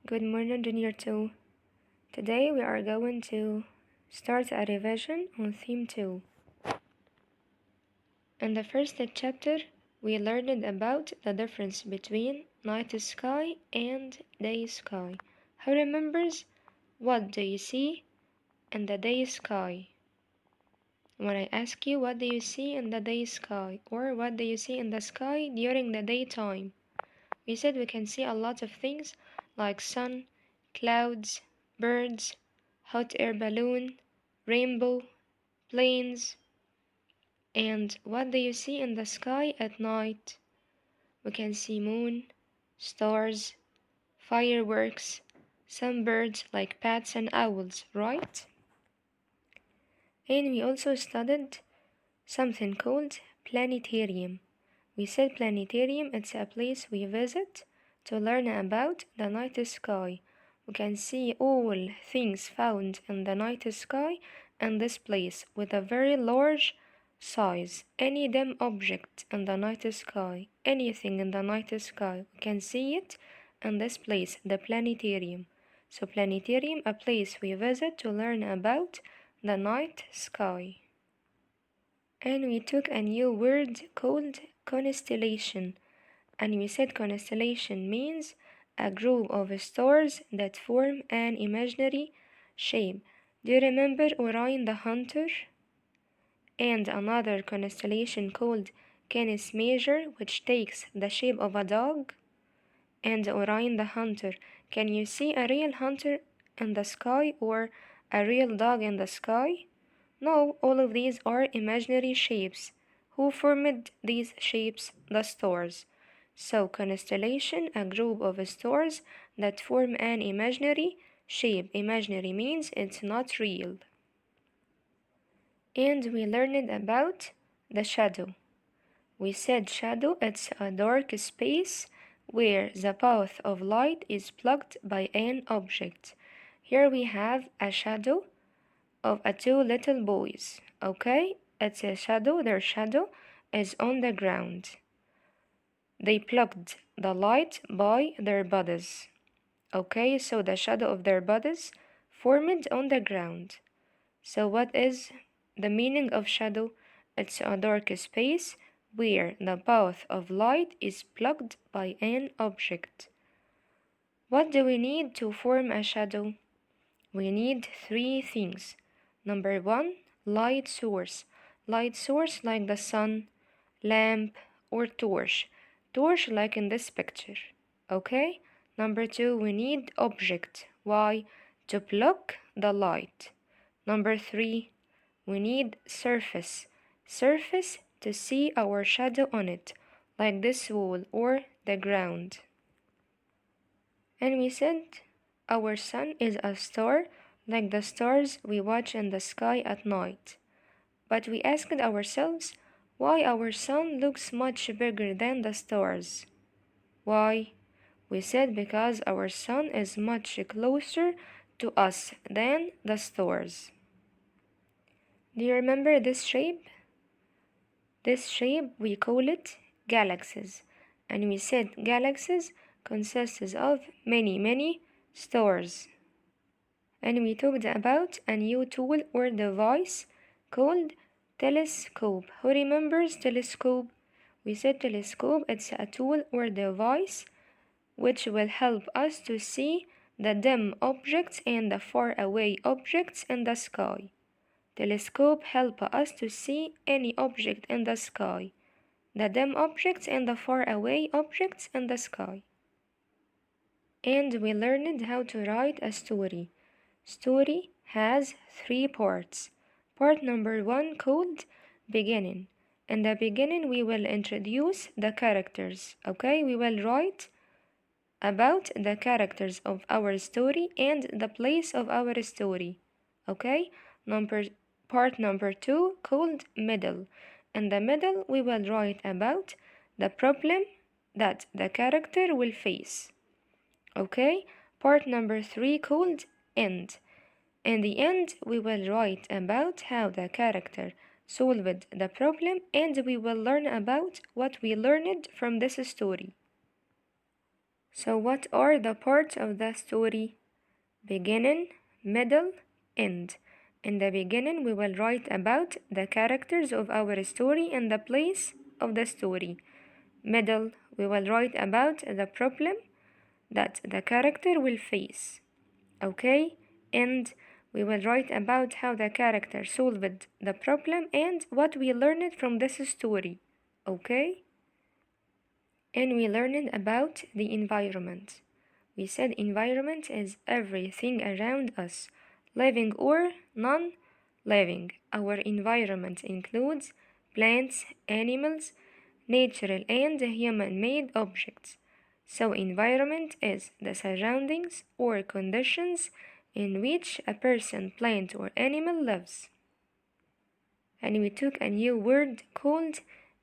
Good morning, jr2. Today we are going to start a revision on theme 2. In the first chapter, we learned about the difference between night sky and day sky. Who remembers what do you see in the day sky? When I ask you what do you see in the day sky or what do you see in the sky during the daytime, we said we can see a lot of things like sun, clouds, birds, hot air balloon, rainbow, planes. And what do you see in the sky at night? We can see moon, stars, fireworks, some birds like bats and owls, right? And we also studied something called planetarium. We said planetarium, it's a place we visit to learn about the night sky. We can see all things found in the night sky in this place with a very large size. Any dim object in the night sky, anything in the night sky, we can see it in this place, the planetarium. So planetarium, a place we visit to learn about the night sky. And we took a new word called constellation, and we said constellation means a group of stars that form an imaginary shape. Do you remember Orion the Hunter? And another constellation called Canis Major, which takes the shape of a dog? And Orion the Hunter, can you see a real hunter in the sky or a real dog in the sky? No, all of these are imaginary shapes. Who formed these shapes? The stars. So, constellation, a group of stars that form an imaginary shape. Imaginary means it's not real. And we learned about the shadow. We said shadow, it's a dark space where the path of light is blocked by an object. Here we have a shadow of two little boys. Okay, it's a shadow, their shadow is on the ground. They blocked the light by their bodies. Okay, so the shadow of their bodies formed on the ground. So what is the meaning of shadow? It's a dark space where the path of light is blocked by an object. What do we need to form a shadow? We need three things. Number one, light source. Light source like the sun, lamp, or torch. Torch like in this picture. Okay? Number two, we need object. Why? To block the light. Number three, we need surface. Surface to see our shadow on it, like this wall or the ground. And we said our sun is a star like the stars we watch in the sky at night. But we asked ourselves why our sun looks much bigger than the stars. Why? We said because our sun is much closer to us than the stars. Do you remember this shape? This shape we call it galaxies. And we said galaxies consists of many stars. And we talked about a new tool or device called telescope. Who remembers telescope? We said telescope, it's a tool or device which will help us to see the dim objects and the far away objects in the sky. Telescope help us to see any object in the sky, the dim objects and the far away objects in the sky. And we learned how to write a story. Story has three parts. Part number one called beginning. In the beginning we will introduce the characters. Okay, we will write about the characters of our story and the place of our story. Okay, part number two called middle. In the middle we will write about the problem that the character will face. Okay, part number three called end. In the end, we will write about how the character solved the problem and we will learn about what we learned from this story. So what are the parts of the story? Beginning, middle, end. In the beginning, we will write about the characters of our story and the place of the story. Middle, we will write about the problem that the character will face. Okay? And we will write about how the character solved the problem and what we learned from this story. Okay? And we learned about the environment. We said environment is everything around us, living or non-living. Our environment includes plants, animals, natural and human-made objects. So environment is the surroundings or conditions in which a person, plant, or animal lives. And we took a new word called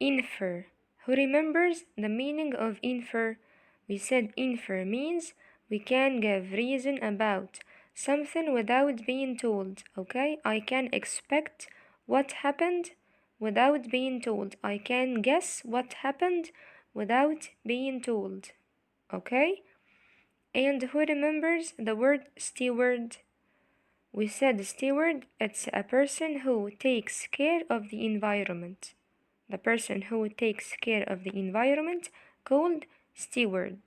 infer. Who remembers the meaning of infer? We said infer means we can give reason about something without being told. Okay, I can expect what happened without being told. I can guess what happened without being told. Okay, and who remembers the word steward? We said steward, it's a person who takes care of the environment. The person who takes care of the environment called steward.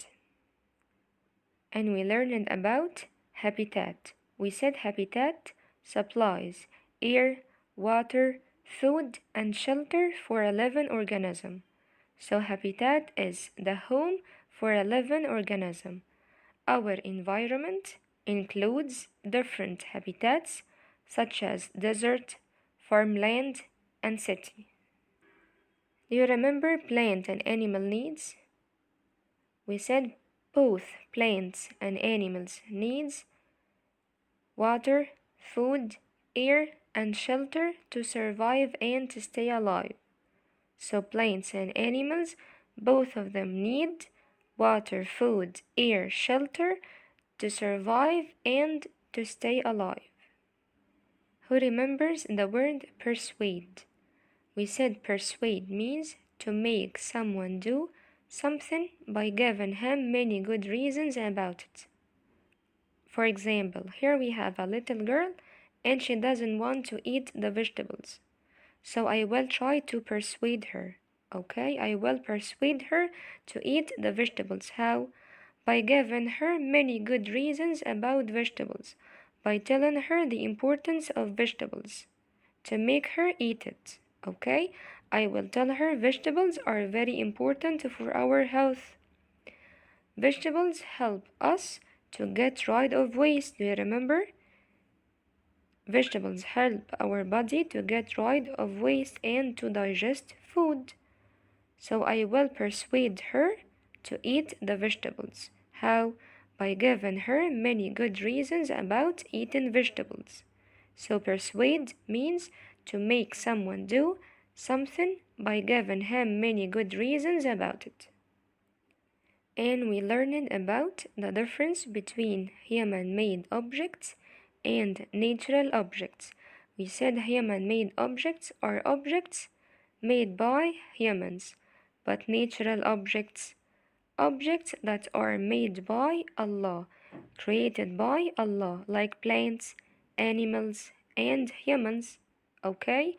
And we learned about habitat. We said habitat supplies air, water, food, and shelter for a living organism. So habitat is the home for a living organism. Our environment includes different habitats such as desert, farmland, and city. Do you remember plant and animal needs? We said both plants and animals needs water, food, air, and shelter to survive and to stay alive. So plants and animals, both of them need water, food, air, shelter to survive and to stay alive. Who remembers the word persuade? We said persuade means to make someone do something by giving him many good reasons about it. For example, here we have a little girl and she doesn't want to eat the vegetables. So I will try to persuade her. Okay, I will persuade her to eat the vegetables. How? By giving her many good reasons about vegetables, by telling her the importance of vegetables, to make her eat it. Okay, I will tell her vegetables are very important for our health. Vegetables help us to get rid of waste. Do you remember? Vegetables help our body to get rid of waste and to digest food. So I will persuade her to eat the vegetables. How? By giving her many good reasons about eating vegetables. So persuade means to make someone do something by giving him many good reasons about it. And we learned about the difference between human-made objects and natural objects. We said human-made objects are objects made by humans, but natural objects that are made by Allah, created by Allah, like plants, animals, and humans. Okay?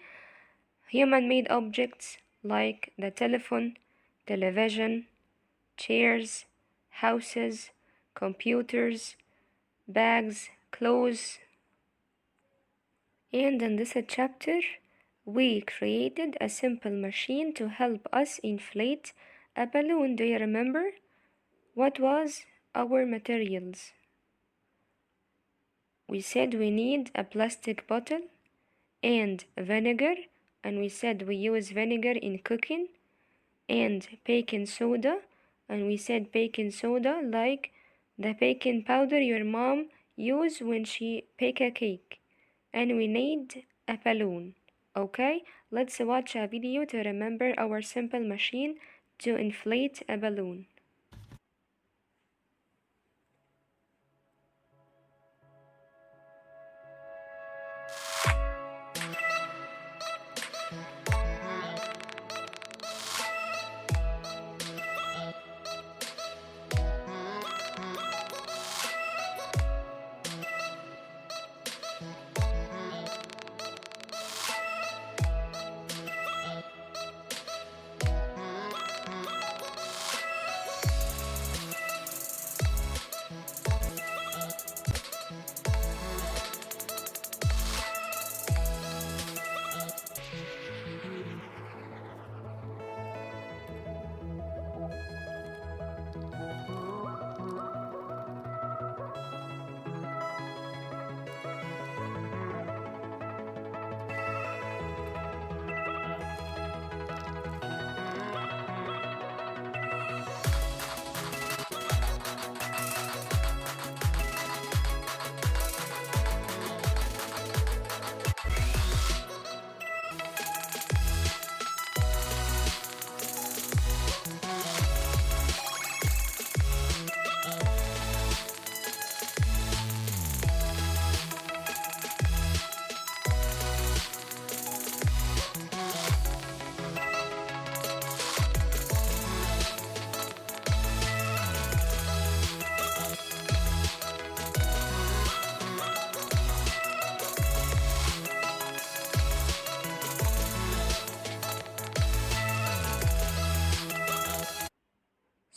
Human-made objects like the telephone, television, chairs, houses, computers, bags, clothes. And in this chapter, we created a simple machine to help us inflate a balloon. Do you remember? What was our materials? We said we need a plastic bottle and vinegar, and we said we use vinegar in cooking, and baking soda, and we said baking soda like the baking powder your mom used when she bake a cake. And we need a balloon. Okay, let's watch a video to remember our simple machine to inflate a balloon.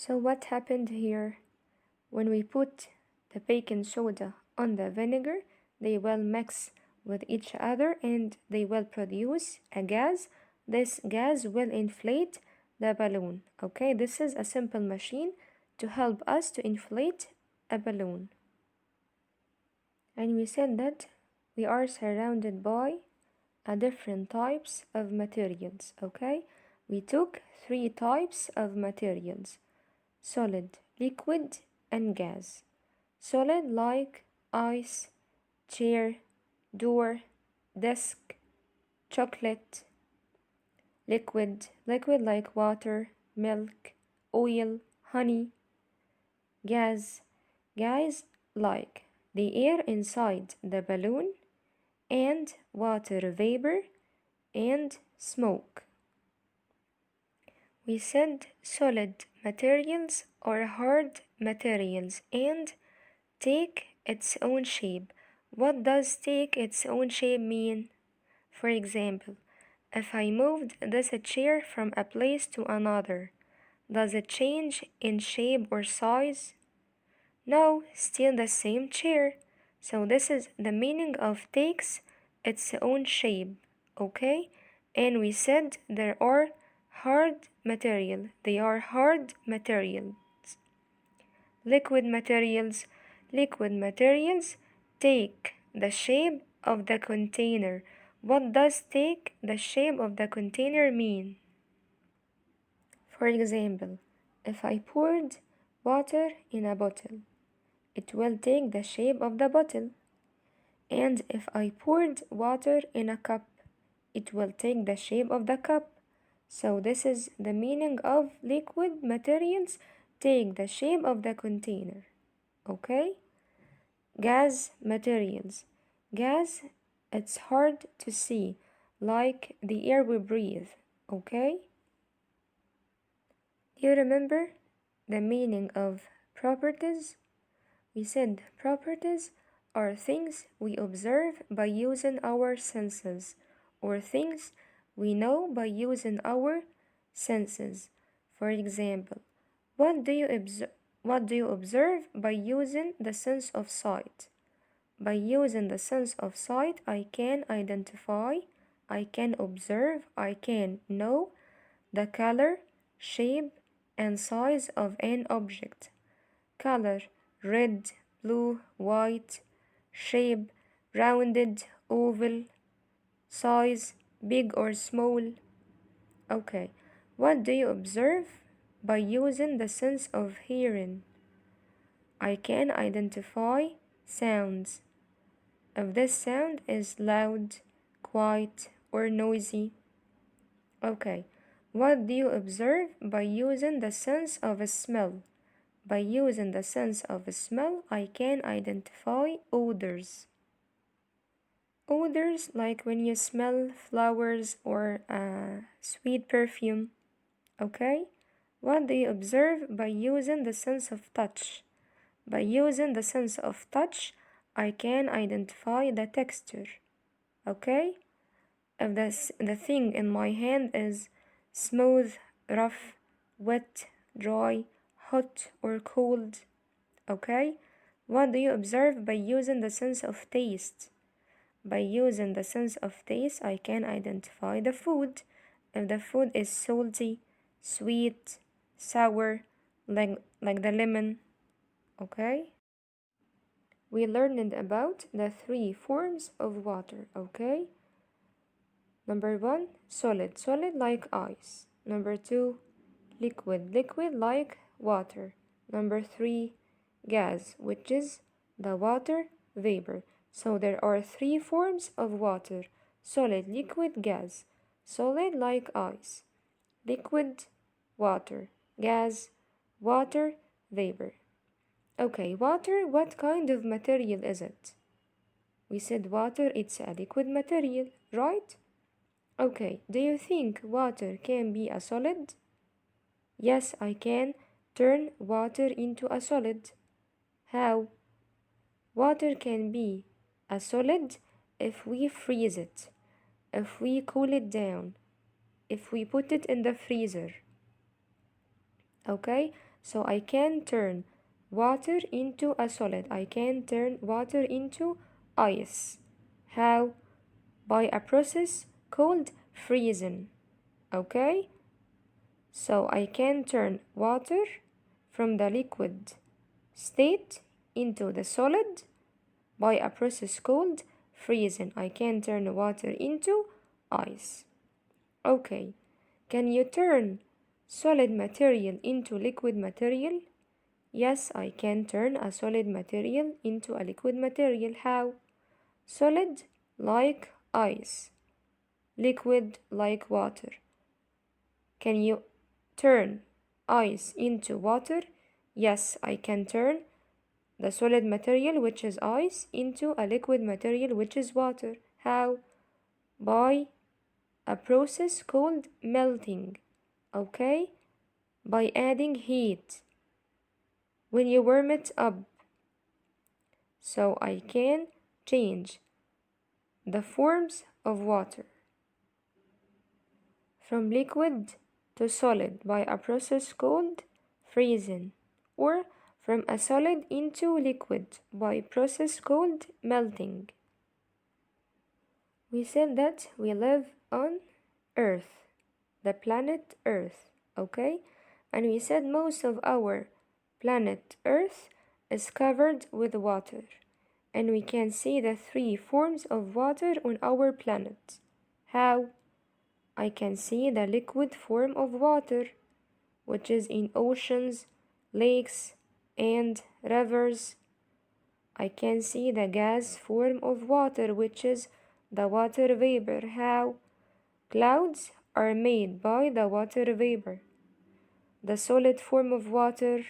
So what happened here? When we put the baking soda on the vinegar, they will mix with each other and they will produce a gas. This gas will inflate the balloon. Okay, this is a simple machine to help us to inflate a balloon. And we said that we are surrounded by different types of materials. Okay, we took three types of materials: solid, liquid, and gas. Solid like ice, chair, door, desk, chocolate. Liquid, liquid like water, milk, oil, honey. Gas, gas like the air inside the balloon, and water vapor and smoke. We said solid materials are hard materials and take its own shape. What does take its own shape mean? For example, if I moved this chair from a place to another, does it change in shape or size? No, still the same chair. So this is the meaning of takes its own shape, okay? And we said there are hard material. They are hard materials. Liquid materials. Liquid materials take the shape of the container. What does take the shape of the container mean? For example, if I poured water in a bottle, it will take the shape of the bottle. And if I poured water in a cup, it will take the shape of the cup. So this is the meaning of liquid materials take the shape of the container. Okay? Gas materials. Gas, it's hard to see, like the air we breathe. Okay? Do you remember the meaning of properties? We said properties are things we observe by using our senses, or things we know by using our senses. For example, what do you observe by using the sense of sight? By using the sense of sight, I can identify, I can observe, I can know the color, shape, and size of an object. Color: red, blue, white. Shape: rounded, oval. Size: big or small. Okay, what do you observe by using the sense of hearing? I can identify sounds. If this sound is loud, quiet, or noisy. Okay, what do you observe by using the sense of smell? By using the sense of smell, I can identify odors. Odors like when you smell flowers or a sweet perfume. Okay? What do you observe by using the sense of touch? By using the sense of touch, I can identify the texture. Okay? If the thing in my hand is smooth, rough, wet, dry, hot, or cold. Okay? What do you observe by using the sense of taste? By using the sense of taste, I can identify the food. If the food is salty, sweet, sour, like the lemon. Okay? We learned about the three forms of water. Okay? Number one, solid, solid like ice. Number two, liquid, liquid like water. Number three, gas, which is the water vapor. So there are three forms of water: solid, liquid, gas. Solid like ice, liquid, water, gas, water, vapor. Okay, water, what kind of material is it? We said water, it's a liquid material, right? Okay, do you think water can be a solid? Yes, I can turn water into a solid. How? Water can be a solid if we freeze it, if we cool it down, if we put it in the freezer. Okay? So I can turn water into a solid. I can turn water into ice. How? By a process called freezing. Okay? So I can turn water from the liquid state into the solid by a process called freezing. I can turn water into ice. Okay, can you turn solid material into liquid material? Yes, I can turn a solid material into a liquid material. How? Solid like ice, liquid like water. Can you turn ice into water? Yes, I can turn the solid material, which is ice, into a liquid material, which is water. How? By a process called melting. Okay? By adding heat when you warm it up. So I can change the forms of water from liquid to solid by a process called freezing, or from a solid into liquid by a process called melting. We said that we live on Earth, the planet Earth, okay? And we said most of our planet Earth is covered with water, and we can see the three forms of water on our planet. How? I can see the liquid form of water, which is in oceans, lakes, and rivers. I can see the gas form of water, which is the water vapor. How? Clouds are made by the water vapor. The solid form of water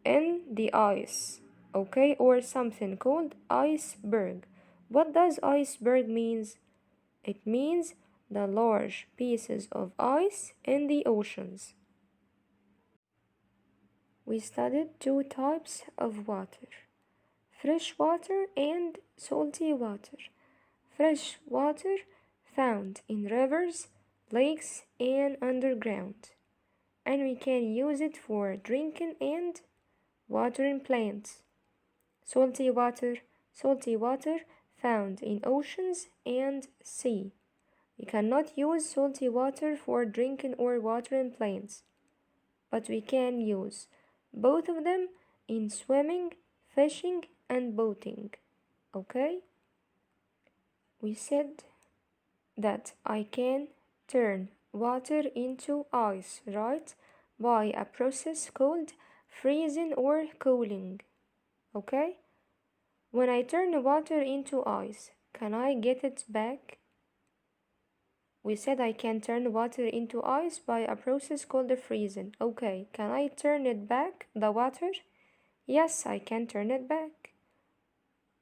in the ice, okay, or something called iceberg. What does iceberg means? It means the large pieces of ice in the oceans. We studied two types of water: fresh water and salty water. Fresh water found in rivers, lakes, and underground, and we can use it for drinking and watering plants. Salty water found in oceans and sea. We cannot use salty water for drinking or watering plants, but we can use both of them in swimming, fishing, and boating. Okay? We said that I can turn water into ice, right? By a process called freezing or cooling. Okay? When I turn water into ice, can I get it back? We said I can turn water into ice by a process called freezing. Okay, can I turn it back, the water? Yes, I can turn it back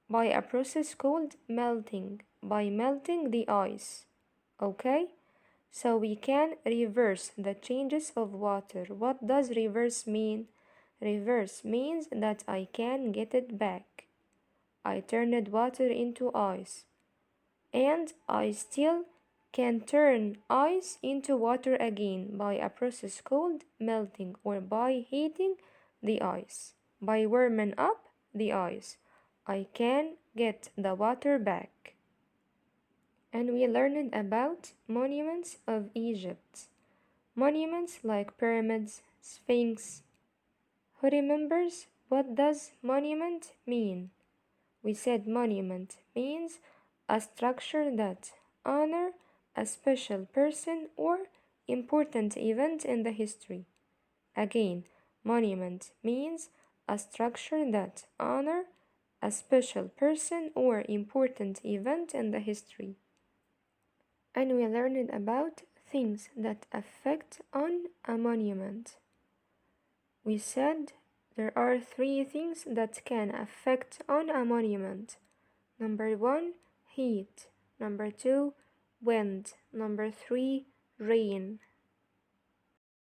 by a process called melting, by melting the ice. Okay? So we can reverse the changes of water. What does reverse mean? Reverse means that I can get it back. I turned water into ice, and I still can turn ice into water again by a process called melting, or by heating the ice. By warming up the ice, I can get the water back. And we learned about monuments of Egypt. Monuments like pyramids, sphinx. Who remembers what does monument mean? We said monument means a structure that honor a special person or important event in the history. Again, monument means a structure that honor a special person or important event in the history. And we learned about things that affect on a monument. We said there are three things that can affect on a monument. Number 1, heat. Number 2, wind. Number 3, rain.